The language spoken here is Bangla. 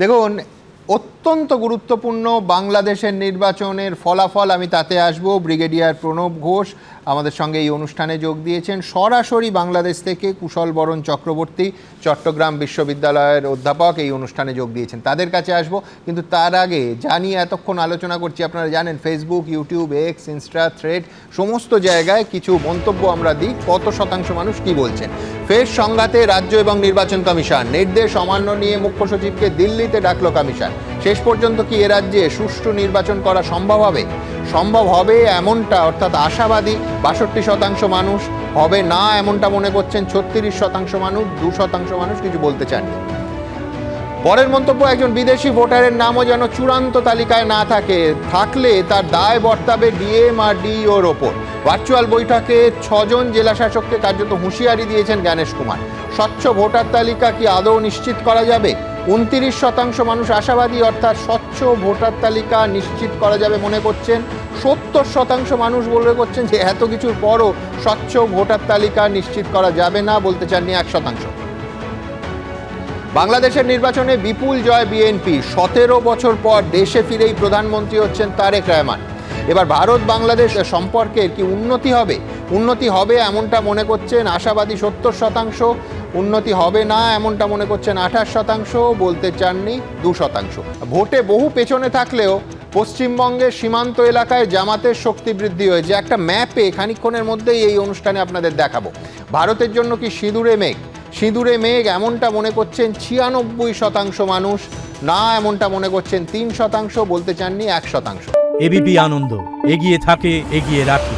দেখুন, অত্যন্ত গুরুত্বপূর্ণ বাংলাদেশের নির্বাচনের ফলাফল, আমি তাতে আসব। ব্রিগেডিয়ার প্রণব ঘোষ আমাদের সঙ্গে এই অনুষ্ঠানে যোগ দিয়েছেন সরাসরি বাংলাদেশ থেকে। কুশল বরণ চক্রবর্তী চট্টগ্রাম বিশ্ববিদ্যালয়ের অধ্যাপক এই অনুষ্ঠানে যোগ দিয়েছেন, তাদের কাছে আসব। কিন্তু তার আগে জানিয়ে এতক্ষণ আলোচনা করছি, আপনারা জানেন Facebook, YouTube, x, Insta, thread সমস্ত জায়গায় কিছু মন্তব্য আমরা দিই, কত শতাংশ মানুষ কি বলছেন। ফের সংঘাতে রাজ্য এবং নির্বাচন কমিশন, নির্দেশ অমান্য নিয়ে মুখ্য সচিবকে দিল্লিতে ডাকল কমিশন। শেষ পর্যন্ত কি এ রাজ্যে সুষ্ঠু নির্বাচন করা সম্ভব হবে? সম্ভব হবে এমনটা, অর্থাৎ আশাবাদী 62% মানুষ, হবে না এমনটা মনে করছেন 36% মানুষ, 2% মানুষ কিছু বলতে চাননি। পরের মন্তব্য, একজন বিদেশি ভোটারের নামও যেন চূড়ান্ত তালিকায় না থাকে, থাকলে তার দায় বর্তাবে ডিএম আর ডিইওর ওপর। ভার্চুয়াল বৈঠকে 6 জন জেলা শাসককে কার্যত হুঁশিয়ারি দিয়েছেন জ্ঞানেশ কুমার। স্বচ্ছ ভোটার তালিকা কি আদৌ নিশ্চিত করা যাবে? 29% মানুষ আশাবাদী, অর্থাৎ স্বচ্ছ ভোটার তালিকা নিশ্চিত করা যাবে মনে করছেন। 70% মানুষ মনে করছেন যে এত কিছুর পরও স্বচ্ছ ভোটার তালিকা নিশ্চিত করা যাবে না, বলতে চাননি 1%। বাংলাদেশের নির্বাচনে বিপুল জয় বিএনপি, 17 বছর পর দেশে ফিরেই প্রধানমন্ত্রী হচ্ছেন তারেক রহমান। এবার ভারত বাংলাদেশ সম্পর্কের কি উন্নতি হবে? উন্নতি হবে এমনটা মনে করছেন আশাবাদী 70%, উন্নতি হবে না এমনটা মনে করছেন 28%, বলতে চাননি 2%। ভোটে বহু পেছনে থাকলেও পশ্চিমবঙ্গের সীমান্ত এলাকায় জামাতের শক্তি বৃদ্ধি হয়েছে। একটা ম্যাপে খানিকক্ষণের মধ্যেই এই অনুষ্ঠানে আপনাদের দেখাবো। ভারতের জন্য কি সিঁদুরে মেঘ? সিঁদুরে মেঘ এমনটা মনে করছেন 96% মানুষ, না এমনটা মনে করছেন 3%, বলতে চাননি 1%। এবিপি আনন্দ, এগিয়ে থাকে, এগিয়ে রাখে।